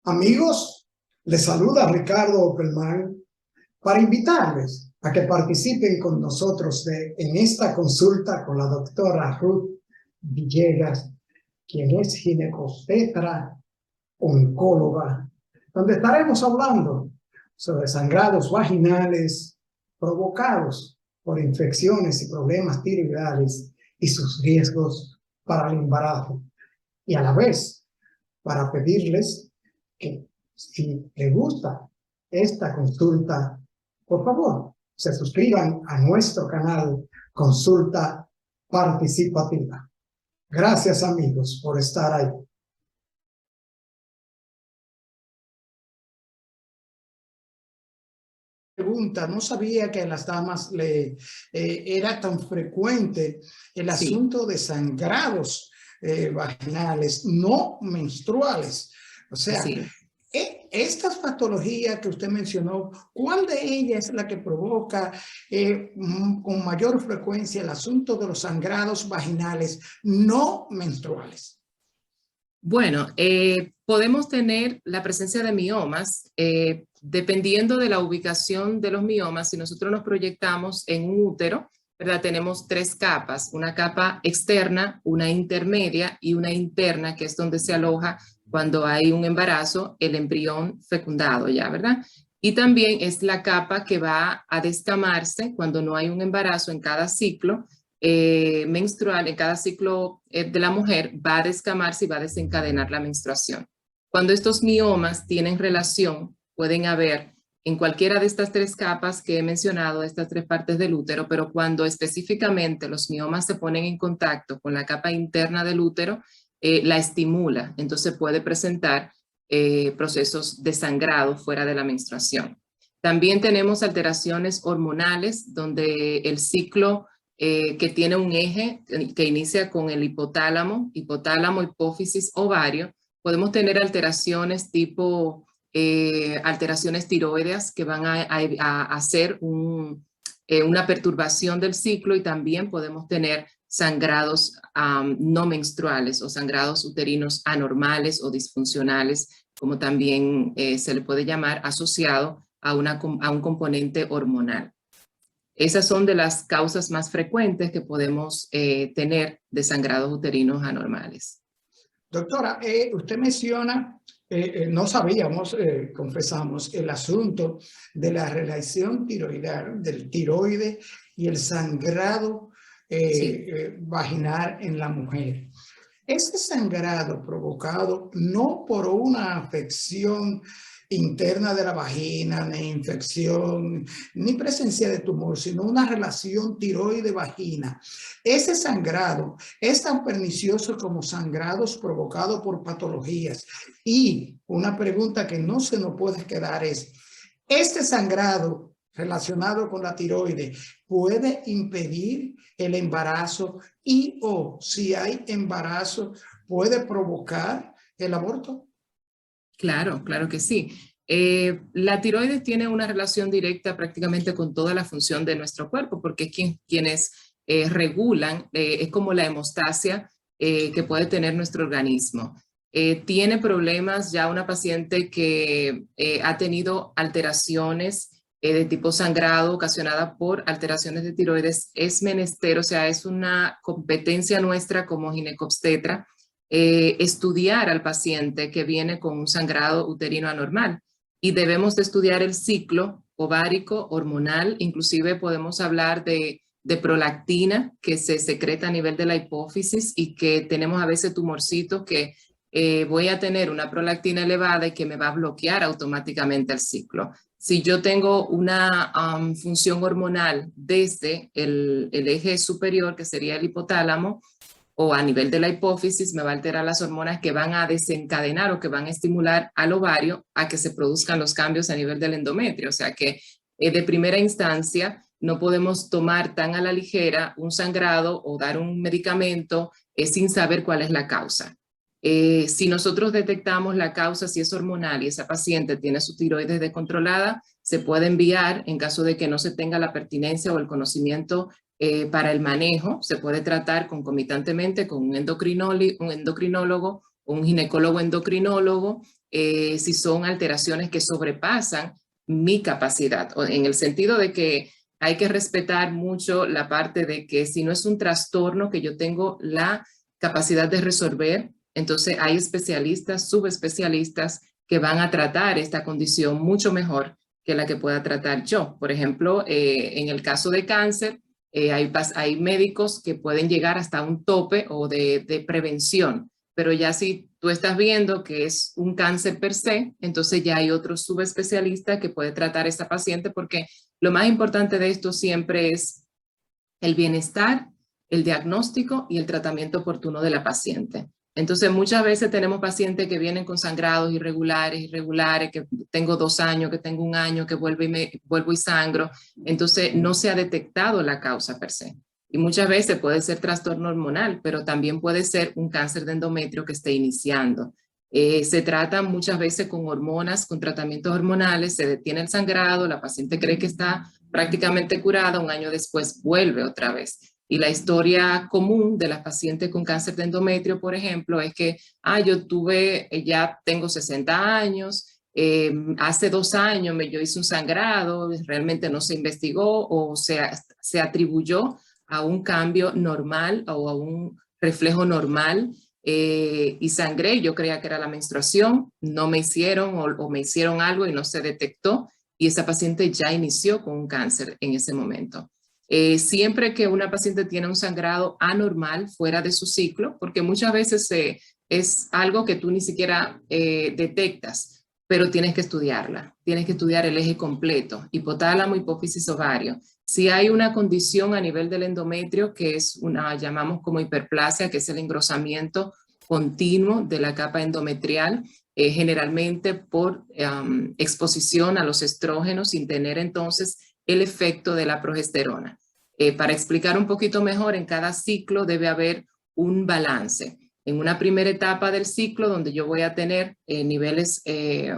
Amigos, les saluda Ricardo Opelman para invitarles a que participen con nosotros en esta consulta con la doctora Ruth Villegas, quien es ginecobstetra, oncóloga, donde estaremos hablando sobre sangrados vaginales provocados por infecciones y problemas tiroideales y sus riesgos para el embarazo. Y a la vez, para pedirles que si les gusta esta consulta, por favor, se suscriban a nuestro canal Consulta Participativa. Gracias, amigos, por estar ahí. Pregunta, no sabía que a las damas era tan frecuente el asunto de sangrados vaginales no menstruales. O sea, estas patologías que usted mencionó, ¿cuál de ellas es la que provoca con mayor frecuencia el asunto de los sangrados vaginales no menstruales? Bueno, podemos tener la presencia de miomas, dependiendo de la ubicación de los miomas. Si nosotros nos proyectamos en un útero, ¿verdad? Tenemos tres capas, una capa externa, una intermedia y una interna, que es donde se aloja cuando hay un embarazo, el embrión fecundado ya, ¿verdad? Y también es la capa que va a descamarse cuando no hay un embarazo en cada ciclo menstrual, en cada ciclo de la mujer, va a descamarse y va a desencadenar la menstruación. Cuando estos miomas tienen relación, pueden haber en cualquiera de estas tres capas que he mencionado, estas tres partes del útero, pero cuando específicamente los miomas se ponen en contacto con la capa interna del útero, la estimula, entonces puede presentar procesos de sangrado fuera de la menstruación. También tenemos alteraciones hormonales donde el ciclo que tiene un eje que inicia con el hipotálamo, hipófisis, ovario. Podemos tener alteraciones tipo alteraciones tiroideas que van a hacer una perturbación del ciclo, y también podemos tener sangrados no menstruales o sangrados uterinos anormales o disfuncionales, como también se le puede llamar, asociado a un componente hormonal. Esas son de las causas más frecuentes que podemos tener de sangrados uterinos anormales. Doctora, usted menciona, no sabíamos, confesamos, el asunto de la relación tiroidal, del tiroide y el sangrado vaginal en la mujer. Ese sangrado provocado no por una afección interna de la vagina, ni infección, ni presencia de tumor, sino una relación tiroide-vagina. Ese sangrado es tan pernicioso como sangrados provocados por patologías. Y una pregunta que no se nos puede quedar es, ¿este sangrado relacionado con la tiroides puede impedir el embarazo y o si hay embarazo puede provocar el aborto? Claro, claro que sí. La tiroides tiene una relación directa prácticamente con toda la función de nuestro cuerpo, porque es quienes regulan, es como la hemostasia que puede tener nuestro organismo. Tiene problemas ya una paciente que ha tenido alteraciones de tipo sangrado ocasionada por alteraciones de tiroides. Es menester, o sea, es una competencia nuestra como ginecobstetra estudiar al paciente que viene con un sangrado uterino anormal, y debemos de estudiar el ciclo ovárico, hormonal. Inclusive podemos hablar de prolactina que se secreta a nivel de la hipófisis, y que tenemos a veces tumorcitos que voy a tener una prolactina elevada y que me va a bloquear automáticamente el ciclo. Si yo tengo una función hormonal desde el eje superior, que sería el hipotálamo, o a nivel de la hipófisis, me va a alterar las hormonas que van a desencadenar o que van a estimular al ovario a que se produzcan los cambios a nivel del endometrio. O sea que de primera instancia no podemos tomar tan a la ligera un sangrado o dar un medicamento sin saber cuál es la causa. Si nosotros detectamos la causa, si es hormonal y esa paciente tiene su tiroides descontrolada, se puede enviar, en caso de que no se tenga la pertinencia o el conocimiento para el manejo, se puede tratar concomitantemente con un endocrinólogo, un ginecólogo endocrinólogo, si son alteraciones que sobrepasan mi capacidad, o en el sentido de que hay que respetar mucho la parte de que si no es un trastorno que yo tengo la capacidad de resolver, entonces hay especialistas, subespecialistas que van a tratar esta condición mucho mejor que la que pueda tratar yo. Por ejemplo, en el caso de cáncer, hay médicos que pueden llegar hasta un tope o de prevención, pero ya si tú estás viendo que es un cáncer per se, entonces ya hay otro subespecialista que puede tratar a esta paciente, porque lo más importante de esto siempre es el bienestar, el diagnóstico y el tratamiento oportuno de la paciente. Entonces, muchas veces tenemos pacientes que vienen con sangrados irregulares, que tengo 2 años, que tengo 1 año, que vuelvo y sangro. Entonces, no se ha detectado la causa per se. Y muchas veces puede ser trastorno hormonal, pero también puede ser un cáncer de endometrio que esté iniciando. Se trata muchas veces con hormonas, con tratamientos hormonales, se detiene el sangrado, la paciente cree que está prácticamente curada, 1 año después vuelve otra vez. Y la historia común de las pacientes con cáncer de endometrio, por ejemplo, es que, ya tengo 60 años, hace 2 años yo hice un sangrado, realmente no se investigó o se atribuyó a un cambio normal o a un reflejo normal, y sangré, yo creía que era la menstruación, no me hicieron o me hicieron algo y no se detectó, y esa paciente ya inició con un cáncer en ese momento. Siempre que una paciente tiene un sangrado anormal fuera de su ciclo, porque muchas veces es algo que tú ni siquiera detectas, pero tienes que estudiarla, tienes que estudiar el eje completo, hipotálamo, hipófisis, ovario. Si hay una condición a nivel del endometrio que es llamamos como hiperplasia, que es el engrosamiento continuo de la capa endometrial, generalmente por exposición a los estrógenos sin tener entonces el efecto de la progesterona. Para explicar un poquito mejor, en cada ciclo debe haber un balance. En una primera etapa del ciclo, donde yo voy a tener niveles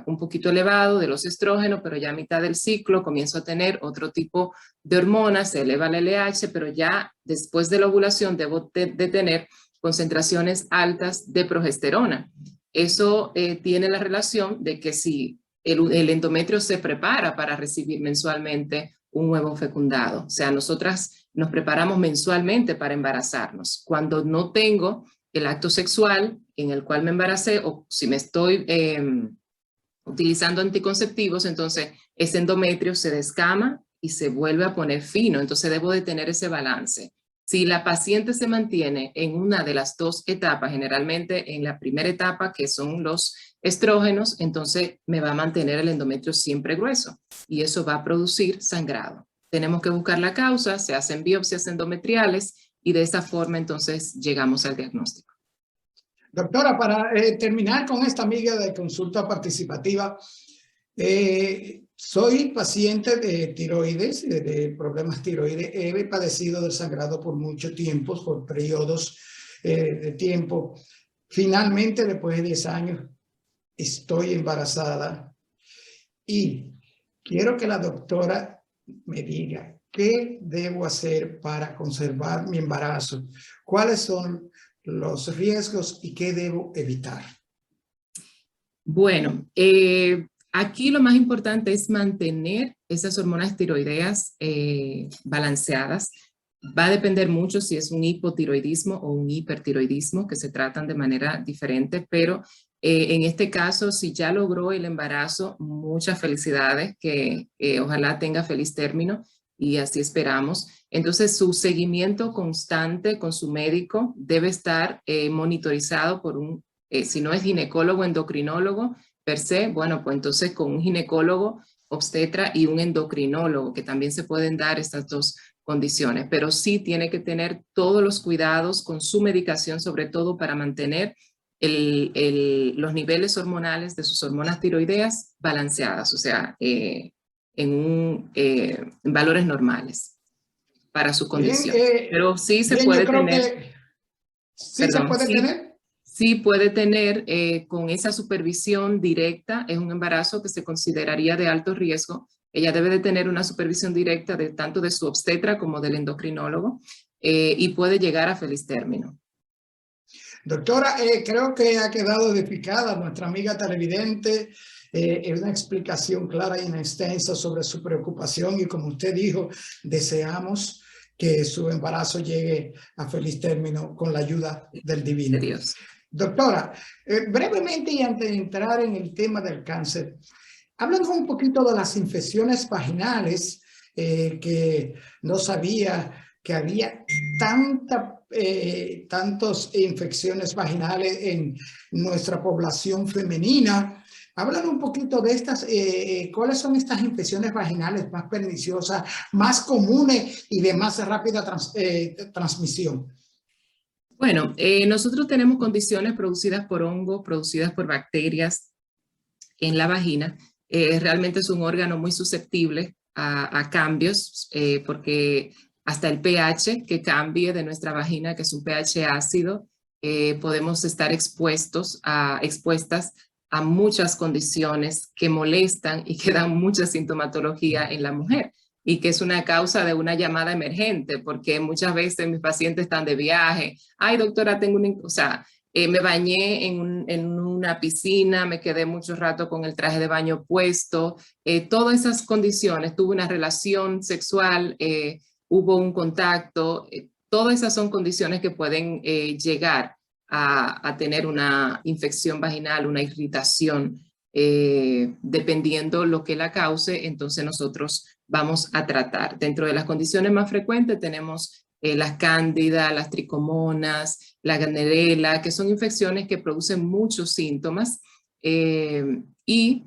un poquito elevados de los estrógenos, pero ya a mitad del ciclo comienzo a tener otro tipo de hormonas, se eleva el LH, pero ya después de la ovulación debo de tener concentraciones altas de progesterona. Eso tiene la relación de que si el endometrio se prepara para recibir mensualmente un huevo fecundado, o sea, nosotras nos preparamos mensualmente para embarazarnos. Cuando no tengo el acto sexual en el cual me embaracé, o si me estoy utilizando anticonceptivos, entonces ese endometrio se descama y se vuelve a poner fino, entonces debo de tener ese balance. Si la paciente se mantiene en una de las 2 etapas, generalmente en la primera etapa, que son los estrógenos, entonces me va a mantener el endometrio siempre grueso y eso va a producir sangrado. Tenemos que buscar la causa, se hacen biopsias endometriales y de esa forma entonces llegamos al diagnóstico. Doctora, para terminar con esta amiga de consulta participativa, soy paciente de tiroides, de problemas tiroides. He padecido del sangrado por mucho tiempo, por periodos de tiempo. Finalmente, después de 10 años, estoy embarazada y quiero que la doctora me diga qué debo hacer para conservar mi embarazo, cuáles son los riesgos y qué debo evitar. Bueno, aquí lo más importante es mantener esas hormonas tiroideas balanceadas. Va a depender mucho si es un hipotiroidismo o un hipertiroidismo, que se tratan de manera diferente, pero en este caso, si ya logró el embarazo, muchas felicidades, que ojalá tenga feliz término y así esperamos. Entonces, su seguimiento constante con su médico debe estar monitorizado por si no es ginecólogo, endocrinólogo per se, bueno, pues entonces con un ginecólogo, obstetra y un endocrinólogo, que también se pueden dar estas 2 condiciones, pero sí tiene que tener todos los cuidados con su medicación, sobre todo para mantener los niveles hormonales de sus hormonas tiroideas balanceadas, o sea, en valores normales para su condición. Pero sí se puede tener, sí se puede tener. Sí puede tener con esa supervisión directa, es un embarazo que se consideraría de alto riesgo. Ella debe de tener una supervisión directa tanto de su obstetra como del endocrinólogo y puede llegar a feliz término. Doctora, creo que ha quedado edificada nuestra amiga televidente, una explicación clara y extensa sobre su preocupación y como usted dijo, deseamos que su embarazo llegue a feliz término con la ayuda del divino. De Dios. Doctora, brevemente y antes de entrar en el tema del cáncer, háblanos un poquito de las infecciones vaginales, que no sabía que había tantas infecciones vaginales en nuestra población femenina. Háblanos un poquito de estas, ¿cuáles son estas infecciones vaginales más perniciosas, más comunes y de más rápida transmisión? Bueno, nosotros tenemos condiciones producidas por hongos, producidas por bacterias en la vagina. Realmente es un órgano muy susceptible a cambios, porque hasta el pH que cambie de nuestra vagina, que es un pH ácido, podemos estar expuestas a muchas condiciones que molestan y que dan mucha sintomatología en la mujer y que es una causa de una llamada emergente, porque muchas veces mis pacientes están de viaje. Ay, doctora, tengo me bañé en una piscina, me quedé mucho rato con el traje de baño puesto, todas esas condiciones, tuve una relación sexual, hubo un contacto, todas esas son condiciones que pueden llegar a tener una infección vaginal, una irritación, dependiendo lo que la cause, entonces nosotros vamos a tratar. Dentro de las condiciones más frecuentes tenemos las cándidas, las tricomonas, la gardnerella, que son infecciones que producen muchos síntomas, y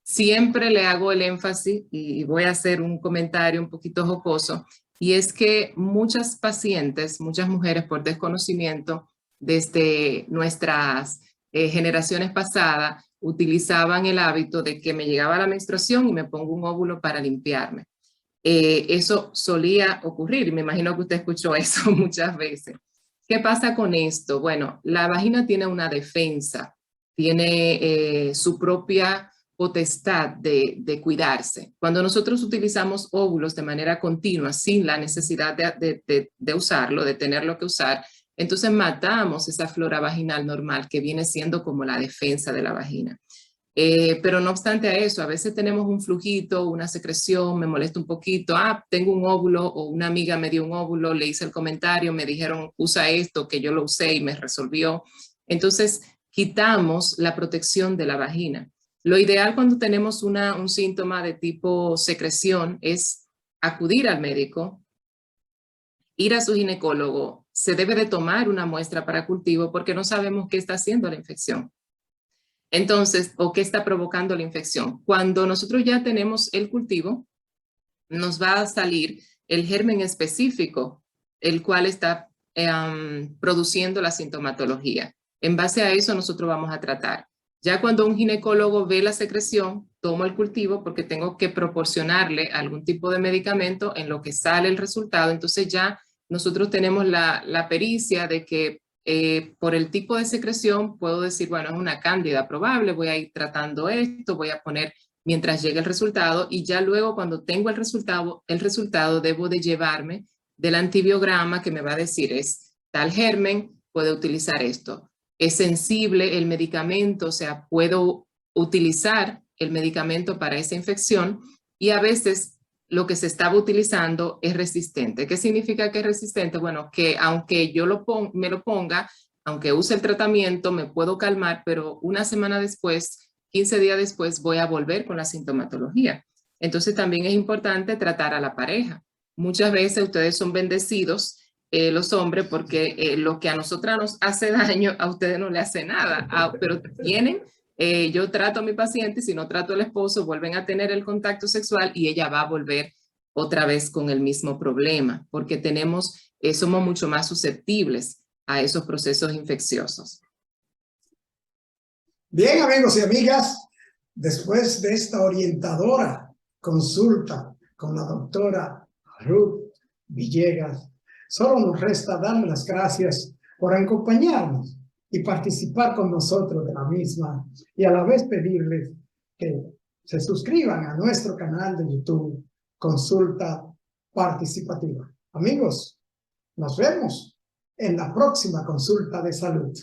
siempre le hago el énfasis, y voy a hacer un comentario un poquito jocoso, y es que muchas pacientes, muchas mujeres por desconocimiento desde nuestras generaciones pasadas, utilizaban el hábito de que me llegaba la menstruación y me pongo un óvulo para limpiarme. Eso solía ocurrir, y me imagino que usted escuchó eso muchas veces. ¿Qué pasa con esto? Bueno, la vagina tiene una defensa, tiene su propia potestad de cuidarse. Cuando nosotros utilizamos óvulos de manera continua, sin la necesidad de usarlo, de tenerlo que usar, entonces matamos esa flora vaginal normal que viene siendo como la defensa de la vagina. Pero no obstante a eso, a veces tenemos un flujito, una secreción, me molesta un poquito, tengo un óvulo o una amiga me dio un óvulo, le hice el comentario, me dijeron usa esto, que yo lo usé y me resolvió. Entonces quitamos la protección de la vagina. Lo ideal cuando tenemos un síntoma de tipo secreción es acudir al médico, ir a su ginecólogo, se debe de tomar una muestra para cultivo porque no sabemos qué está haciendo la infección. Entonces, ¿o qué está provocando la infección? Cuando nosotros ya tenemos el cultivo, nos va a salir el germen específico, el cual está produciendo la sintomatología. En base a eso, nosotros vamos a tratar. Ya cuando un ginecólogo ve la secreción, tomo el cultivo porque tengo que proporcionarle algún tipo de medicamento en lo que sale el resultado. Entonces ya nosotros tenemos la pericia de que por el tipo de secreción puedo decir, bueno, es una cándida probable, voy a ir tratando esto, voy a poner mientras llegue el resultado y ya luego cuando tengo el resultado debo de llevarme del antibiograma que me va a decir es tal germen, puede utilizar esto. Es sensible el medicamento, o sea, puedo utilizar el medicamento para esa infección y a veces lo que se estaba utilizando es resistente. ¿Qué significa que es resistente? Bueno, que aunque yo me lo ponga, aunque use el tratamiento, me puedo calmar, pero una semana después, 15 días después, voy a volver con la sintomatología. Entonces también es importante tratar a la pareja. Muchas veces ustedes son bendecidos, los hombres, porque lo que a nosotras nos hace daño, a ustedes no le hace nada, pero tienen yo trato a mi paciente, si no trato al esposo, vuelven a tener el contacto sexual y ella va a volver otra vez con el mismo problema, porque somos mucho más susceptibles a esos procesos infecciosos. Bien, amigos y amigas, después de esta orientadora consulta con la doctora Ruth Villegas, solo nos resta darle las gracias por acompañarnos y participar con nosotros de la misma y a la vez pedirles que se suscriban a nuestro canal de YouTube Consulta Participativa. Amigos, nos vemos. en la próxima consulta de salud.